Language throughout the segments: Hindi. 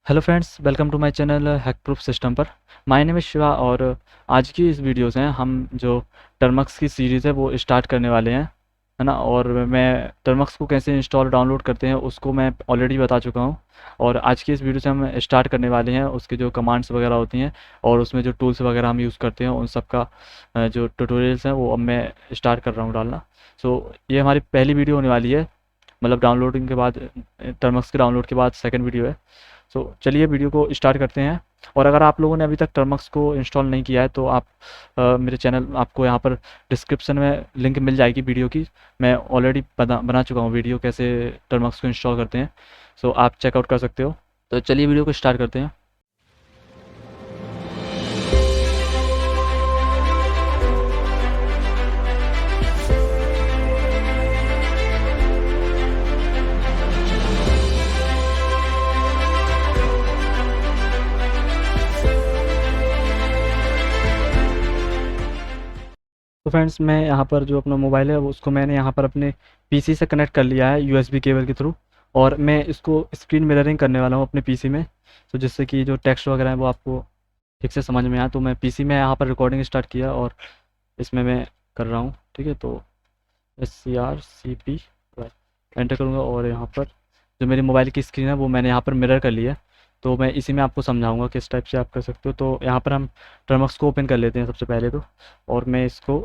Hello friends, welcome to my channel hack proof system पर। माय नेम इज़ शिवा और आज की इस वीडियो से हम जो टर्मक्स की सीरीज़ है वो स्टार्ट करने वाले हैं, है ना। और मैं टर्मक्स को कैसे इंस्टॉल डाउनलोड करते हैं उसको मैं ऑलरेडी बता चुका हूँ। और आज की इस वीडियो से हम स्टार्ट करने वाले हैं उसके जो कमांड्स वगैरह होती हैं और उसमें जो टूल्स वगैरह हम यूज़ करते हैं उन सब का जो ट्यूटोरियल्स हैं वो अब मैं स्टार्ट कर रहा हूँ डालना। सो ये हमारी पहली वीडियो होने वाली है, मतलब डाउनलोडिंग के बाद, टर्मक्स के डाउनलोड के बाद सेकंड वीडियो है। सो चलिए वीडियो को स्टार्ट करते हैं। और अगर आप लोगों ने अभी तक टर्मक्स को इंस्टॉल नहीं किया है तो आप मेरे चैनल, आपको यहाँ पर डिस्क्रिप्शन में लिंक मिल जाएगी वीडियो की। मैं ऑलरेडी बना चुका हूँ वीडियो कैसे टर्मक्स को इंस्टॉल करते हैं। सो आप चेकआउट कर सकते हो। तो चलिए वीडियो को स्टार्ट करते हैं। तो फ्रेंड्स, मैं यहाँ पर जो अपना मोबाइल है वो उसको मैंने यहाँ पर अपने पीसी से कनेक्ट कर लिया है यूएसबी केबल के थ्रू। और मैं इसको स्क्रीन मिररिंग करने वाला हूँ अपने पीसी में, तो जिससे कि जो टेक्स्ट वगैरह है वो आपको ठीक से समझ में आए। तो मैं पीसी में यहाँ पर रिकॉर्डिंग स्टार्ट किया और इसमें मैं कर रहा हूँ, ठीक है। तो SCRCP एंटर करूँगा और यहाँ पर जो मेरी मोबाइल की स्क्रीन है वो मैंने यहाँ पर मिरर कर लिया है। तो मैं इसी में आपको समझाऊंगा किस टाइप से आप कर सकते हो। तो यहाँ पर हम टर्मक्स को ओपन कर लेते हैं सबसे पहले तो, और मैं इसको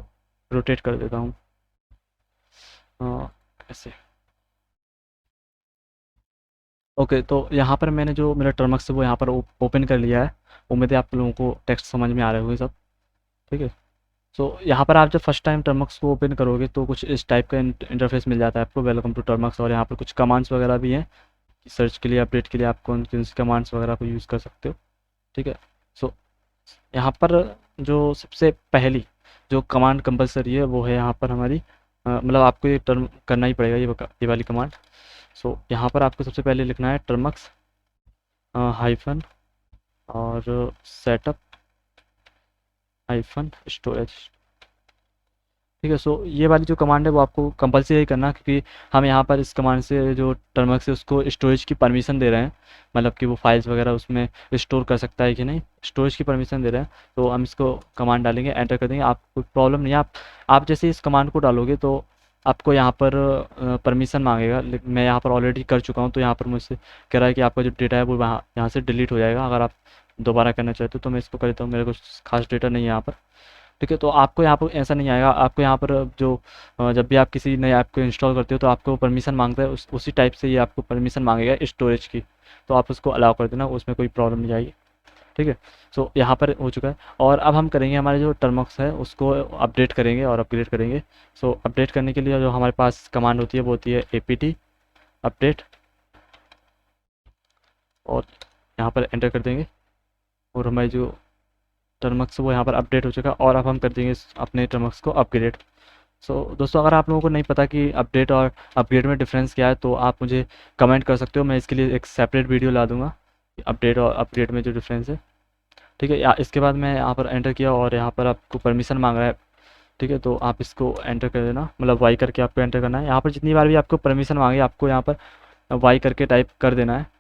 रोटेट कर देता हूँ ऐसे। ओके, तो यहाँ पर मैंने जो मेरा टर्मक्स है वो यहाँ पर ओपन कर लिया है। उम्मीद है आप लोगों को टेक्स्ट समझ में आ रहे होंगे सब, ठीक है। सो यहाँ पर आप जब फर्स्ट टाइम टर्मक्स को ओपन करोगे तो कुछ इस टाइप का इंटरफेस मिल जाता है आपको, वेलकम टू टर्मक्स। और यहाँ पर कुछ कमांड्स वगैरह भी हैं, सर्च के लिए, अपडेट के लिए आप कौन कौन सी कमांड्स वगैरह को यूज़ कर सकते हो, ठीक है। सो यहाँ पर जो सबसे पहली जो कमांड कंपलसरी है वो है यहाँ पर हमारी, मतलब आपको ये टर्म करना ही पड़ेगा, ये वाली कमांड। सो यहाँ पर आपको सबसे पहले लिखना है टर्मक्स हाइफन और सेटअप हाइफन स्टोरेज, ठीक है। सो ये वाली जो कमांड है वो आपको कंपलसरी करना, क्योंकि हम यहाँ पर इस कमांड से जो टर्मक्स है उसको स्टोरेज की परमिशन दे रहे हैं, मतलब कि वो फाइल्स वगैरह उसमें स्टोर कर सकता है कि नहीं, स्टोरेज की परमिशन दे रहे हैं। तो हम इसको कमांड डालेंगे, एंटर कर देंगे। आप कोई प्रॉब्लम नहीं है, आप जैसे इस कमांड को डालोगे तो आपको यहाँ पर परमिशन मांगेगा, लेकिन मैं यहाँ पर ऑलरेडी कर चुका हूँ। तो यहाँ पर मुझसे कह रहा है कि आपका जो डेटा है वो यहाँ से डिलीट हो जाएगा अगर आप दोबारा करना चाहते हो। तो मैं इसको कर देता हूँ, मेरे को खास डेटा नहीं है यहाँ पर, ठीक है। तो आपको यहाँ पर ऐसा नहीं आएगा, आपको यहाँ पर जो जब भी आप किसी नए ऐप को इंस्टॉल करते हो तो आपको परमिशन मांगता है, उसी टाइप से ये आपको परमिशन मांगेगा स्टोरेज की। तो आप उसको अलाउ कर देना, उसमें कोई प्रॉब्लम नहीं आएगी, ठीक है। सो यहाँ पर हो चुका है। और अब हम करेंगे हमारे जो टर्मक्स है उसको अपडेट करेंगे और अपग्रेड करेंगे। सो अपडेट करने के लिए जो हमारे पास कमांड होती है वो होती है APT अपडेट, और यहाँ पर एंटर कर देंगे और हमारी जो टर्मक्स वो यहाँ पर अपडेट हो चुका है। और अब हम कर देंगे अपने टर्मक्स को अपग्रेड। दोस्तों, अगर आप लोगों को नहीं पता कि अपडेट और अपग्रेड में डिफरेंस क्या है तो आप मुझे कमेंट कर सकते हो, मैं इसके लिए एक सेपरेट वीडियो ला दूंगा अपडेट और अपग्रेड में जो डिफरेंस है, ठीक है। इसके बाद मैं यहाँ पर एंटर किया और यहाँ पर आपको परमिशन मांग रहा है, ठीक है। तो आप इसको एंटर कर देना, मतलब वाई करके आपको एंटर करना है। यहाँ पर जितनी बार भी आपको परमिशन मांगे आपको यहाँ पर वाई करके टाइप कर देना है।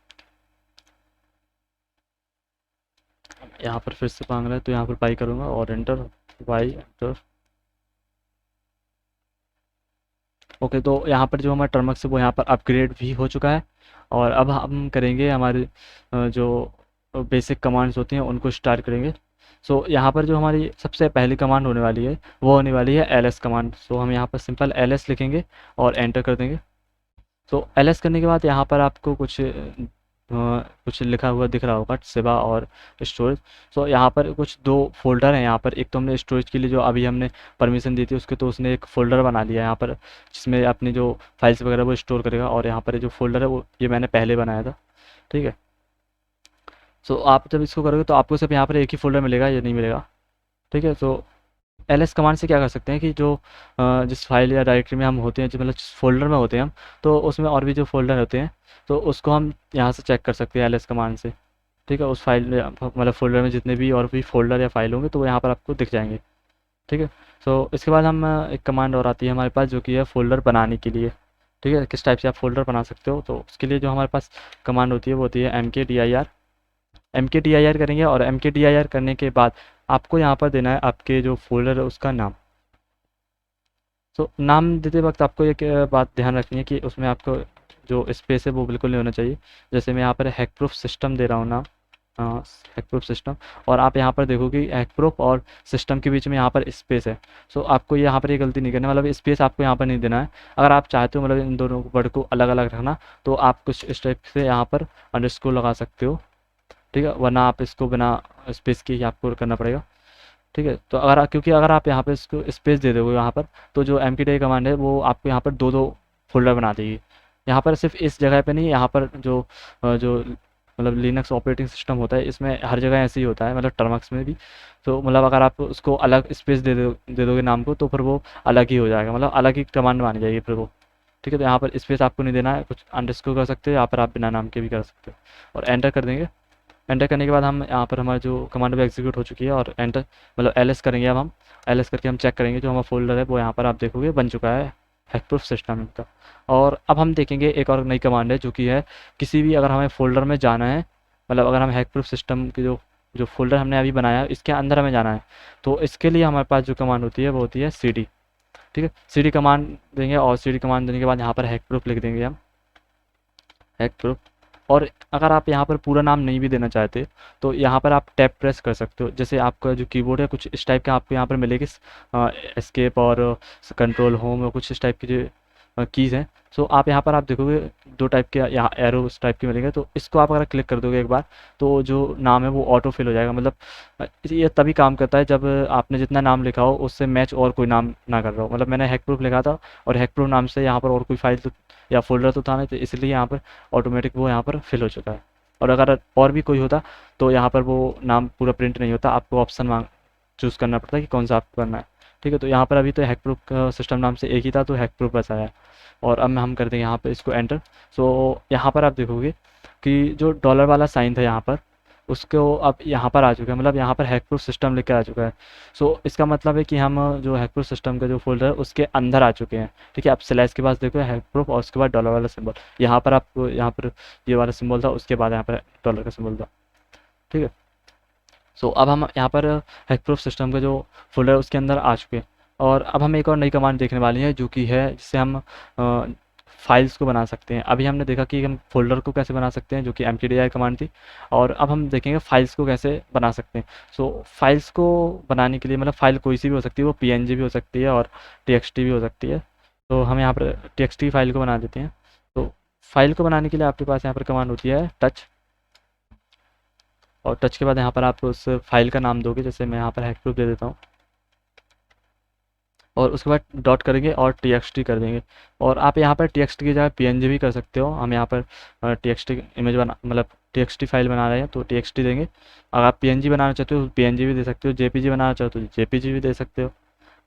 यहाँ पर फिर से मांग रहा है तो यहाँ पर वाई करूँगा और एंटर, वाई एंटर। ओके, तो यहाँ पर जो हमारा टर्मक्स है वो यहाँ पर अपग्रेड भी हो चुका है। और अब हम करेंगे हमारे जो बेसिक कमांड्स होती हैं उनको स्टार्ट करेंगे। यहाँ पर जो हमारी सबसे पहली कमांड होने वाली है वो होने वाली है ls कमांड। हम यहाँ पर सिंपल ls लिखेंगे और एंटर कर देंगे। ls करने के बाद यहाँ पर आपको कुछ लिखा हुआ दिख रहा होगा, सेवा और स्टोरेज। यहाँ पर कुछ दो फोल्डर हैं। यहाँ पर एक तो हमने स्टोरेज के लिए जो अभी हमने परमिशन दी थी उसके, तो उसने एक फ़ोल्डर बना लिया है यहाँ पर, जिसमें अपनी जो फाइल्स वगैरह वो स्टोर करेगा। और यहाँ पर जो फ़ोल्डर है वो ये मैंने पहले बनाया था, ठीक है। आप जब इसको करोगे तो आपको सिर्फ यहाँ पर एक ही फ़ोल्डर मिलेगा, ये नहीं मिलेगा, ठीक है। ls कमांड से क्या कर सकते हैं कि जो जिस फाइल या डायरेक्टरी में हम होते हैं, जो मतलब जिस फोल्डर में होते हैं हम, तो उसमें और भी जो फोल्डर होते हैं तो उसको हम यहाँ से चेक कर सकते हैं ls कमांड से, ठीक है। उस फाइल में, मतलब फोल्डर में जितने भी और भी फोल्डर या फाइल होंगे तो वो यहाँ पर आपको दिख जाएंगे, ठीक है। इसके बाद हम एक कमांड और आती है हमारे पास जो कि है फ़ोल्डर बनाने के लिए, ठीक है। किस टाइप से आप फ़ोल्डर बना सकते हो, तो उसके लिए जो हमारे पास कमांड होती है वो होती है mkdir mkdir करेंगे और mkdir करने के बाद आपको यहाँ पर देना है आपके जो फ़ोल्डर है उसका नाम। तो नाम देते वक़्त आपको एक बात ध्यान रखनी है कि उसमें आपको जो स्पेस है वो बिल्कुल नहीं होना चाहिए। जैसे मैं यहाँ पर हैकप्रूफ सिस्टम दे रहा हूँ नाम, हैकप्रूफ सिस्टम, और आप यहाँ पर देखोगे हैकप्रूफ और सिस्टम के बीच में यहाँ पर स्पेस है। सो आपको यहाँ पर ये गलती नहीं करनी, मतलब स्पेस आपको यहाँ पर नहीं देना है। अगर आप चाहते हो मतलब इन दोनों वर्ड को अलग-अलग रखना, तो आप कुछ इस टाइप से यहाँ पर अंडरस्कोर लगा सकते हो, ठीक है? वरना आप इसको बिना स्पेस के ही आपको करना पड़ेगा। ठीक है, तो क्योंकि अगर आप यहाँ पे इसको स्पेस दे दोगे यहाँ पर, तो जो mkdir कमांड है वो आपको यहाँ पर दो दो फोल्डर बना देगी। यहाँ पर सिर्फ इस जगह पे नहीं, यहाँ पर जो मतलब लिनक्स ऑपरेटिंग सिस्टम होता है इसमें हर जगह ऐसे ही होता है, मतलब टर्मक्स में भी। तो मतलब अगर आप उसको अलग स्पेस दे दोगे नाम को, तो फिर वो अलग ही हो जाएगा, मतलब अलग ही कमांड मानी जाएगी फिर वो। ठीक है, तो यहाँ पर स्पेस आपको नहीं देना है, कुछ अंडरस्कोर कर सकते हो, यहाँ पर आप बिना नाम के भी कर सकते हो और एंटर कर देंगे। एंटर करने के बाद हम यहाँ पर हमारी जो कमांड भी एग्जीक्यूट हो चुकी है, और एंटर मतलब एलएस करेंगे। अब हम एलएस करके हम चेक करेंगे जो हमारा फोल्डर है वो यहाँ पर आप देखोगे बन चुका है हैकप्रूफ सिस्टम का। और अब हम देखेंगे एक और नई कमांड है जो कि है किसी भी अगर हमें फोल्डर में जाना है, मतलब अगर हम हैकप्रूफ सिस्टम के जो जो फोल्डर हमने अभी बनाया है इसके अंदर हमें जाना है, तो इसके लिए हमारे पास जो कमांड होती है वो होती है cd। ठीक है, cd कमांड देंगे और cd कमांड देने के बाद यहाँ पर हैकप्रूफ लिख देंगे हम, हैकप्रूफ। और अगर आप यहाँ पर पूरा नाम नहीं भी देना चाहते तो यहाँ पर आप टैब प्रेस कर सकते हो। जैसे आपका जो कीबोर्ड है कुछ इस टाइप का आपको यहाँ पर मिलेगी, एस्केप और कंट्रोल होम और कुछ इस टाइप की जो कीज़ हैं। सो आप यहाँ पर आप देखोगे दो टाइप के यहाँ एरो इस टाइप के मिलेंगे, तो इसको आप अगर क्लिक कर दोगे एक बार तो जो नाम है वो ऑटो फिल हो जाएगा। मतलब ये तभी काम करता है जब आपने जितना नाम लिखा हो उससे मैच और कोई नाम ना कर रहा हो। मतलब मैंने हैकप्रूफ लिखा था और हैकप्रूफ नाम से यहाँ पर और कोई फाइल तो या फोल्डर तो था नहीं, तो इसलिए यहाँ पर ऑटोमेटिक वो यहाँ पर फिल हो चुका है। और अगर और भी कोई होता तो यहाँ पर वो नाम पूरा प्रिंट नहीं होता, आपको ऑप्शन मांग चूज़ करना पड़ता है कि कौन सा आपको करना है। ठीक है, तो यहाँ पर अभी तो हैकप्रूफ सिस्टम नाम से एक ही था तो हैकप्रूफ बस आया। और अब हम कर देंगे यहाँ पर इसको एंटर। सो यहाँ पर आप देखोगे कि जो डॉलर वाला साइन था यहाँ पर उसको अब यहाँ पर आ चुका है, मतलब यहाँ पर हैकप्रूफ सिस्टम लिख के आ चुका है। सो इसका मतलब है कि हम जो हैकप्रूफ सिस्टम का जो फोल्डर है उसके अंदर आ चुके हैं। ठीक है, आप स्लैश के पास देखो हैकप्रूफ और उसके बाद डॉलर वाला सिंबल, यहाँ पर आपको यहाँ पर ये वाला सिंबल था, उसके बाद यहाँ पर डॉलर का सिंबल था। ठीक है, सो अब हम यहाँ पर हैकप्रूफ सिस्टम का जो फोल्डर है उसके अंदर आ चुके हैं। और अब हम एक और नई कमांड देखने वाली है जो कि है जिससे हम फाइल्स को बना सकते हैं। अभी हमने देखा कि हम फोल्डर को कैसे बना सकते हैं जो कि mkdir कमांड थी, और अब हम देखेंगे फाइल्स को कैसे बना सकते हैं। सो फाइल्स को बनाने के लिए मतलब फाइल कोई सी भी हो सकती है, वो png भी हो सकती है और txt भी हो सकती है। तो हम यहाँ पर txt फाइल को बना देते हैं। तो फाइल को बनाने के लिए आपके पास यहाँ पर कमांड होती है टच, और टच के बाद यहाँ पर आप उस फाइल का नाम दोगे, जैसे मैं यहाँ पर हैकप्रूफ दे देता हूँ, और उसके बाद डॉट करेंगे और txt कर देंगे। और आप यहाँ पर txt की जगह png भी कर सकते हो। हम यहाँ पर txt इमेज बना मतलब txt फाइल बना रहे हैं तो txt देंगे। अगर आप png बनाना चाहते हो तो png भी दे सकते हो, jpg बनाना चाहते हो तो jpg भी दे सकते हो।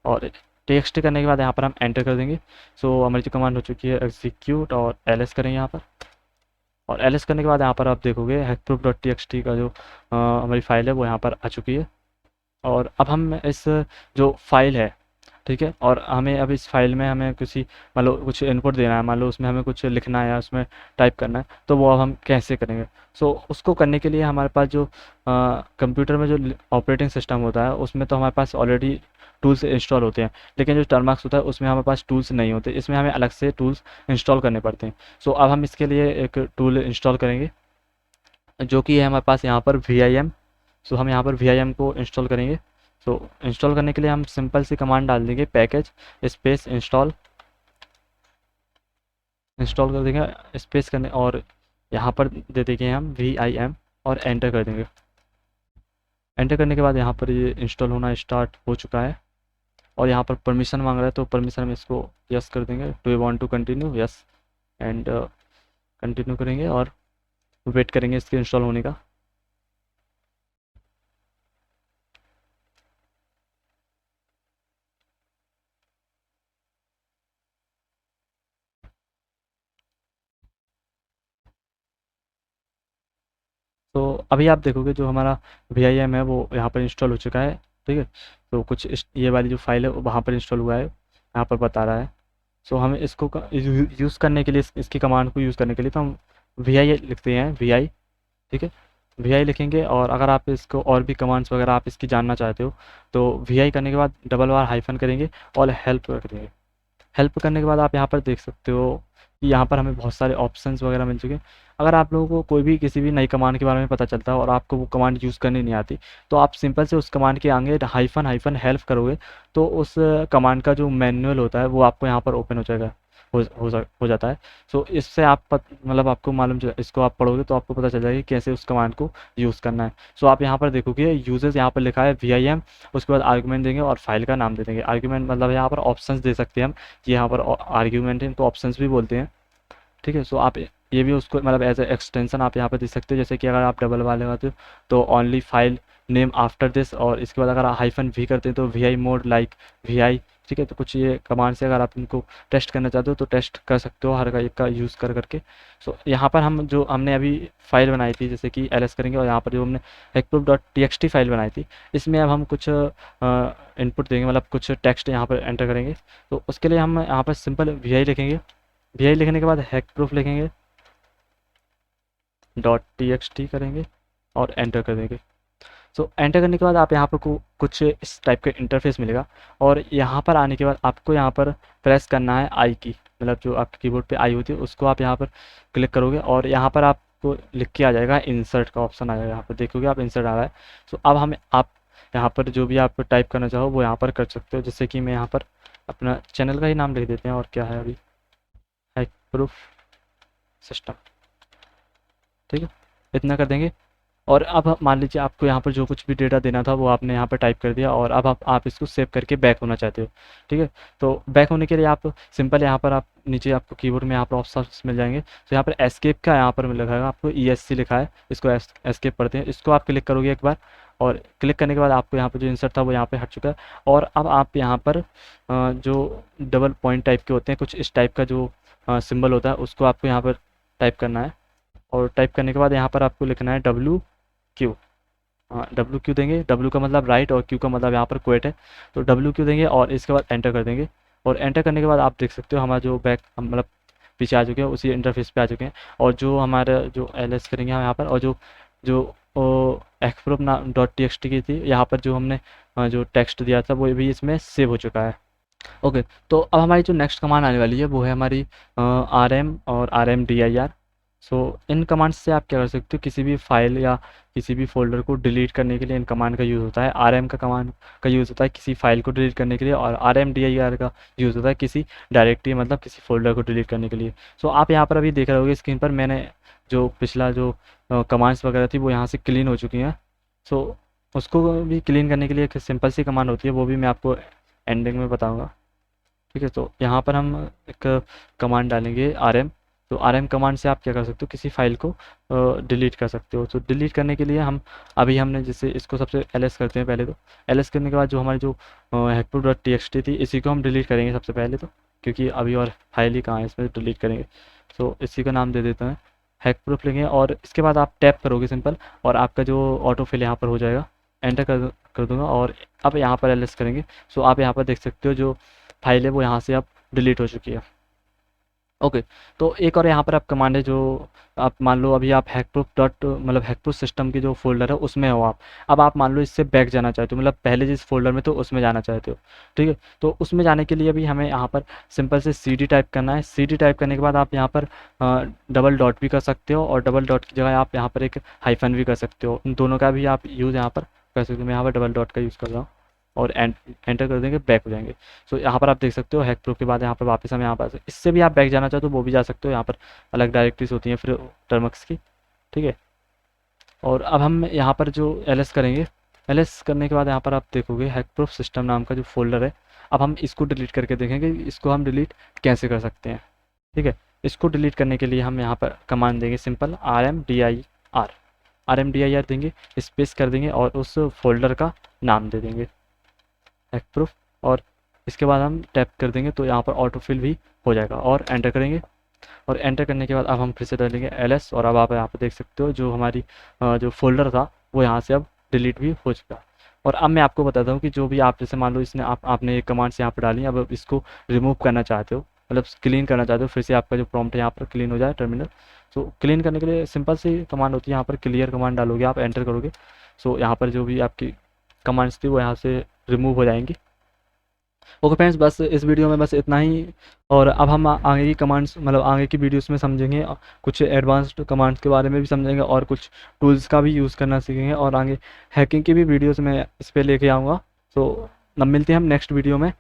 और txt करने के बाद यहाँ पर हम एंटर कर देंगे। सो हमारी जो कमांड हो चुकी है एग्जीक्यूट, और ls करेंगे यहाँ पर। और ls करने के बाद यहाँ पर आप देखोगे हैकप्रूफ डॉट txt का जो हमारी फाइल है वो यहाँ पर आ चुकी है। और अब हम इस जो फाइल है, ठीक है, और हमें अब इस फाइल में हमें किसी मान लो कुछ इनपुट देना है, मान लो उसमें हमें कुछ लिखना है या उसमें टाइप करना है, तो वो अब हम कैसे करेंगे। सो उसको करने के लिए हमारे पास जो कंप्यूटर में जो ऑपरेटिंग सिस्टम होता है उसमें तो हमारे पास ऑलरेडी टूल्स इंस्टॉल होते हैं, लेकिन जो टर्मक्स होता है उसमें हमारे पास टूल्स नहीं होते, इसमें हमें अलग से टूल्स इंस्टॉल करने पड़ते हैं। सो अब हम इसके लिए एक टूल इंस्टॉल करेंगे जो कि है हमारे पास यहाँ पर vim। सो हम यहाँ पर vim को इंस्टॉल करेंगे। सो इंस्टॉल करने के लिए हम सिंपल सी कमांड डाल देंगे पैकेज स्पेस इंस्टॉल, इंस्टॉल कर देंगे स्पेस करने, और यहाँ पर दे देंगे हम vim और एंटर कर देंगे। एंटर करने के बाद यहाँ पर ये इंस्टॉल होना स्टार्ट हो चुका है, और यहाँ पर परमिशन मांग रहा है तो परमिशन में इसको यस कर देंगे। Do you want to continue, yes, and continue करेंगे और वेट करेंगे इसके इंस्टॉल होने का। तो अभी आप देखोगे जो हमारा vim है वो यहाँ पर इंस्टॉल हो चुका है। ठीक है, तो कुछ ये वाली जो फाइल है वो वहाँ पर इंस्टॉल हुआ है, यहाँ पर बता रहा है। सो हमें इसको यूज़ करने के लिए इसकी कमांड को यूज़ करने के लिए तो हम vi लिखते हैं vi। ठीक है, vi लिखेंगे, और अगर आप इसको और भी कमांड्स वगैरह आप इसकी जानना चाहते हो तो vi करने के बाद डबल बार हाइफन करेंगे और हेल्प करेंगे। हेल्प करने के बाद आप यहाँ पर देख सकते हो कि यहाँ पर हमें बहुत सारे ऑप्शंस वगैरह मिल चुके हैं। अगर आप लोगों को कोई भी किसी भी नई कमांड के बारे में पता चलता है और आपको वो कमांड यूज़ करनी नहीं आती, तो आप सिंपल से उस कमांड के आगे हाइफन हाइफन हेल्प करोगे तो उस कमांड का जो मैनुअल होता है वो आपको यहाँ पर ओपन हो जाएगा, हो जाता है। सो इससे आप मतलब आपको मालूम इसको आप पढ़ोगे तो आपको पता चल जाएगा कि कैसे उस कमांड को यूज़ करना है। सो आप यहाँ पर देखोगे यूजर्स यहाँ पर लिखा है VIM, उसके बाद आर्गुमेंट देंगे और फाइल का नाम दे देंगे। आर्गुमेंट मतलब यहाँ पर ऑप्शंस दे सकते हैं हम, ये यहाँ पर आर्ग्यूमेंट है, इनको ऑप्शंस भी बोलते हैं। ठीक है, सो आप ये भी उसको मतलब एज ए एक्सटेंशन आप यहाँ पर दे सकते हो, जैसे कि अगर आप डबल वाले लगाते हो तो only file name after this, और इसके बाद अगर हाइफन वी करते हैं तो VI मोड लाइक VI। ठीक है, तो कुछ ये कमांड से अगर आप इनको टेस्ट करना चाहते हो तो टेस्ट कर सकते हो हर एक का यूज़ कर करके। सो यहाँ पर हम जो हमने अभी फाइल बनाई थी जैसे कि ls करेंगे, और यहाँ पर जो हमने hackproof.txt फाइल बनाई थी इसमें अब हम कुछ इनपुट देंगे, मतलब कुछ टेक्स्ट यहाँ पर एंटर करेंगे। तो उसके लिए हम यहाँ पर सिंपल VI लिखेंगे। VI लिखने के बाद hackproof लिखेंगे, .txt करेंगे और एंटर कर देंगे। सो एंटर करने के बाद आप यहाँ पर कुछ इस टाइप का इंटरफेस मिलेगा, और यहाँ पर आने के बाद आपको यहाँ पर प्रेस करना है आई की, मतलब जो आपके कीबोर्ड पे आई होती है उसको आप यहाँ पर क्लिक करोगे और यहाँ पर आपको लिख के आ जाएगा इंसर्ट का ऑप्शन आ जाएगा, यहाँ पर देखोगे आप इंसर्ट आ रहा है। सो अब हम आप यहाँ पर जो भी आप टाइप करना चाहो वो यहाँ पर कर सकते हो, जैसे कि मैं यहाँ पर अपना चैनल का ही नाम लिख देते हैं, और क्या है अभी हैकप्रूफ सिस्टम। ठीक है, इतना कर देंगे। और अब मान लीजिए आपको यहाँ पर जो कुछ भी डेटा देना था वो आपने यहाँ पर टाइप कर दिया, और अब आप इसको सेव करके बैक होना चाहते हो। ठीक है, तो बैक होने के लिए आप सिंपल यहाँ पर आप नीचे आपको कीबोर्ड में यहाँ पर ऑप्शंस मिल जाएंगे। तो यहाँ पर एस्केप का यहाँ पर लिखा है आपको ESC लिखा है, इसको एस्केप पढ़ते हैं, इसको आप क्लिक करोगे एक बार, और क्लिक करने के बाद आपको यहाँ पर जो इंसर्ट था वो यहाँ पर हट चुका है। और अब आप यहाँ पर जो डबल पॉइंट टाइप के होते हैं कुछ इस टाइप का जो सिंबल होता है उसको आपको यहाँ पर टाइप करना है, और टाइप करने के बाद यहाँ पर आपको लिखना है WQ। हाँ, WQ देंगे, W का मतलब राइट और Q का मतलब यहाँ पर क्वेट है, तो WQ देंगे और इसके बाद एंटर कर देंगे। और एंटर करने के बाद आप देख सकते हो हमारा जो बैक मतलब पीछे आ चुके हैं, उसी इंटरफेस पे आ चुके हैं। और जो हमारा जो LS करेंगे हम यहाँ पर, और जो जो hackproof .txt की थी यहाँ पर जो हमने जो टेक्स्ट दिया था वो भी इसमें सेव हो चुका है। ओके, तो अब हमारी जो नेक्स्ट कमांड आने वाली है वो है हमारी RM और RMDIR। सो इन कमांड्स से आप क्या कर सकते हो, किसी भी फाइल या किसी भी फोल्डर को डिलीट करने के लिए इन कमांड का यूज़ होता है। RM का कमांड का यूज़ होता है किसी फाइल को डिलीट करने के लिए, और RMDIR का यूज़ होता है किसी डायरेक्टरी मतलब किसी फोल्डर को डिलीट करने के लिए। सो आप यहाँ पर अभी देख रहे होगे स्क्रीन पर मैंने जो पिछला जो कमांड्स वगैरह थी वो यहाँ से क्लीन हो चुकी हैं। सो उसको भी क्लीन करने के लिए एक सिंपल सी कमांड होती है, वो भी मैं आपको एंडिंग में बताऊँगा। ठीक है, तो यहाँ पर हम एक कमांड डालेंगे RM। तो RM कमांड से आप क्या कर सकते हो, किसी फाइल को डिलीट कर सकते हो। तो डिलीट करने के लिए हमने जैसे इसको सबसे LS करते हैं पहले। तो LS करने के बाद जो हमारी जो hackproof.txt थी इसी को हम डिलीट करेंगे सबसे पहले, तो क्योंकि अभी और फाइल ही कहाँ है इसमें डिलीट करेंगे। तो इसी का नाम दे देते हैं हैकप्रूफ लेंगे, और इसके बाद आप टैप करोगे सिंपल, और आपका जो ऑटो फिल यहाँ पर हो जाएगा। एंटर कर दूंगा, और अब यहाँ पर LS करेंगे। सो आप यहाँ पर देख सकते हो जो फाइल है वो यहाँ से अब डिलीट हो चुकी है। ओके, तो एक और यहाँ पर आप कमांड है जो आप मान लो अभी आप हैकप्रूफ सिस्टम की जो फोल्डर है उसमें हो आप। अब आप मान लो इससे बैक जाना चाहते हो, मतलब पहले जिस फोल्डर में तो उसमें जाना चाहते हो। ठीक है, तो उसमें जाने के लिए भी हमें यहाँ पर सिंपल से CD टाइप करना है। CD टाइप करने के बाद आप यहाँ पर डबल डॉट भी कर सकते हो, और डबल डॉट की जगह आप यहाँ पर एक हाइफन भी कर सकते हो। इन दोनों का भी आप यूज़ यहाँ पर कर सकते हो। मैं यहाँ पर डबल डॉट का यूज़ कर रहा हूँ, और एंटर कर देंगे, बैक हो जाएंगे। सो यहाँ पर आप देख सकते हो हैकप्रूफ के बाद यहाँ पर वापस हम यहाँ पर इससे भी आप बैक जाना चाहो तो वो भी जा सकते हो। यहाँ पर अलग डायरेक्टरीज होती हैं फिर टर्मक्स की। ठीक है, और अब हम यहाँ पर जो LS करेंगे, LS करने के बाद यहाँ पर आप देखोगे हैकप्रूफ सिस्टम नाम का जो फोल्डर है। अब हम इसको डिलीट करके देखेंगे इसको हम डिलीट कैसे कर सकते हैं। ठीक है, इसको डिलीट करने के लिए हम यहाँ पर कमांड देंगे सिंपल RMDIR देंगे, स्पेस कर देंगे और उस फोल्डर का नाम दे देंगे हैकप्रूफ, और इसके बाद हम टैप कर देंगे तो यहाँ पर ऑटो फिल भी हो जाएगा, और एंटर करेंगे। और एंटर करने के बाद अब हम फिर से डालेंगे LS, और अब आप यहाँ पर देख सकते हो जो हमारी जो फोल्डर था वो यहाँ से अब डिलीट भी हो चुका। और अब मैं आपको बताता हूँ कि जो भी आप जैसे मान लो इसने आपने एक कमांड्स यहाँ पर डाली, अब इसको रिमूव करना चाहते हो, मतलब क्लीन करना चाहते हो, फिर से आपका जो प्रॉम्प्ट है यहाँ पर क्लीन हो जाए टर्मिनल। सो क्लीन करने के लिए सिंपल सी कमांड होती है, यहाँ पर क्लियर कमांड डालोगे आप, एंटर करोगे, सो यहाँ पर जो भी आपकी कमांड्स थी वो यहाँ से रिमूव हो जाएंगी। ओके फ्रेंड्स, बस इस वीडियो में बस इतना ही। और अब हम आगे की कमांड्स मतलब आगे की वीडियोस में समझेंगे, कुछ एडवांस्ड कमांड्स के बारे में भी समझेंगे और कुछ टूल्स का भी यूज़ करना सीखेंगे, और आगे हैकिंग की भी वीडियोस में इस पर लेके आऊँगा। तो अब मिलते हैं हम नेक्स्ट वीडियो में।